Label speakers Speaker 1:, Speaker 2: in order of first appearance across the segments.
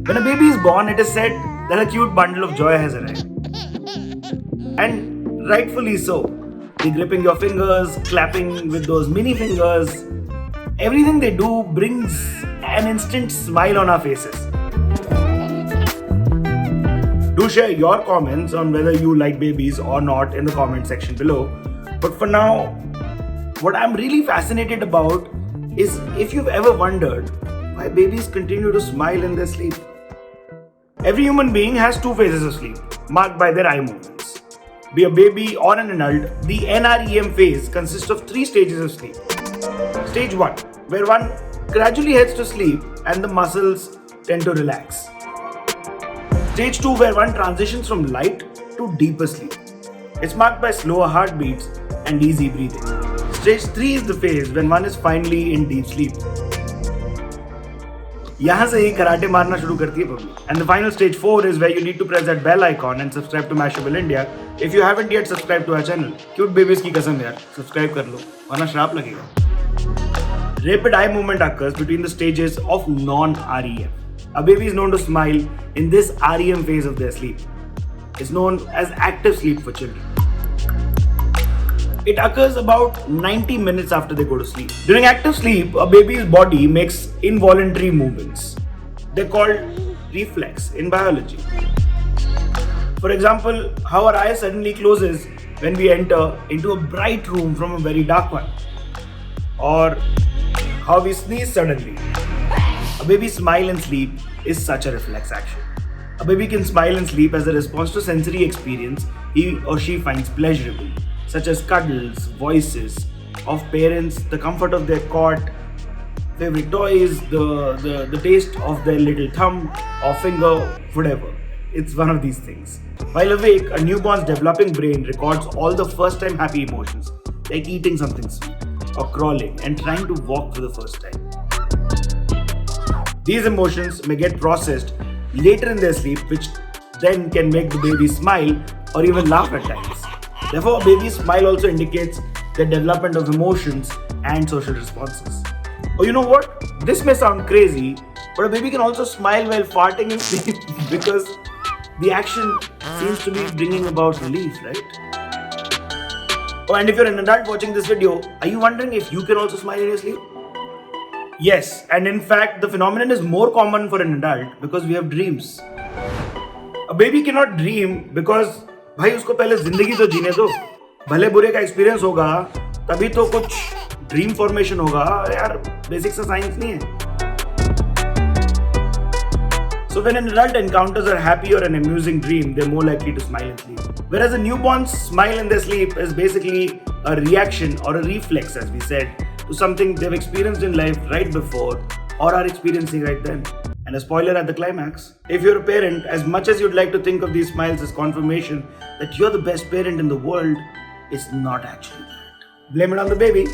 Speaker 1: When a baby is born, it is said that a cute bundle of joy has arrived. And rightfully so. They're gripping your fingers, clapping with those mini fingers. Everything they do brings an instant smile on our faces. Do share your comments on whether you like babies or not in the comment section below. But for now, what I'm really fascinated about is if you've ever wondered why babies continue to smile in their sleep. Every human being has two phases of sleep, marked by their eye movements. Be a baby or an adult, the NREM phase consists of 3 stages of sleep. Stage 1, where one gradually heads to sleep and the muscles tend to relax. Stage 2, where one transitions from light to deeper sleep. It's marked by slower heartbeats and easy breathing. Stage 3 is the phase when one is finally in deep sleep. यहाँ से ही karate मारना शुरू करती है public. And the final stage 4 is where you need to press that bell icon and subscribe to Mashable India if you haven't yet subscribed to our channel. Cute babies की कसम यार, subscribe कर लो, वरना श्राप लगेगा. Rapid eye movement occurs between the stages of non-REM. A baby is known to smile in this REM phase of their sleep. It's known as active sleep for children. It occurs about 90 minutes after they go to sleep. During active sleep, a baby's body makes involuntary movements. They're called reflex in biology. For example, how our eye suddenly closes when we enter into a bright room from a very dark one. Or how we sneeze suddenly. A baby's smile in sleep is such a reflex action. A baby can smile in sleep as a response to sensory experience he or she finds pleasurable, such as cuddles, voices of parents, the comfort of their cot, favorite toys, the taste of their little thumb or finger, whatever. It's one of these things. While awake, a newborn's developing brain records all the first-time happy emotions, like eating something sweet, or crawling and trying to walk for the first time. These emotions may get processed later in their sleep, which then can make the baby smile or even laugh at times. Therefore, a baby's smile also indicates the development of emotions and social responses. Oh, you know what? This may sound crazy, but a baby can also smile while farting in sleep because the action seems to be bringing about relief, right? Oh, and if you're an adult watching this video, are you wondering if you can also smile in your sleep? Yes, and in fact, the phenomenon is more common for an adult because we have dreams. A baby cannot dream because भाई उसको पहले जिंदगी तो जीने दो, भले बुरे का एक्सपीरियंस होगा तभी तो कुछ ड्रीम फॉर्मेशन होगा यार, बेसिक सा साइंस नहीं है. So when an adult encounters a happy or an amusing dream, they're more likely to smile in sleep. Whereas a newborn's smile in their sleep is basically a reaction or a reflex, as we said, to something they've experienced in life right before or are experiencing right then. And a spoiler at the climax, if you're a parent, as much as you'd like to think of these smiles as confirmation that you're the best parent in the world, it's not actually that. Blame it on the baby.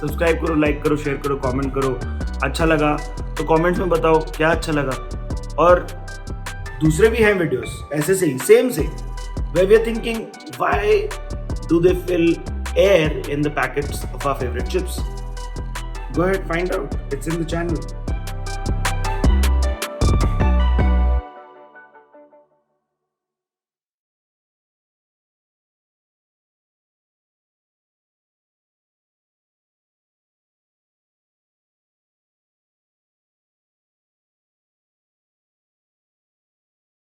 Speaker 1: Subscribe करो, like करो, share करो, comment करो. अच्छा लगा तो comments में बताओ क्या अच्छा लगा. और दूसरे भी हैं वीडियोस ऐसे से ही, सेम से, where we are thinking why do they fill air in the packets of our favorite chips. Go ahead, find out. It's in the channel.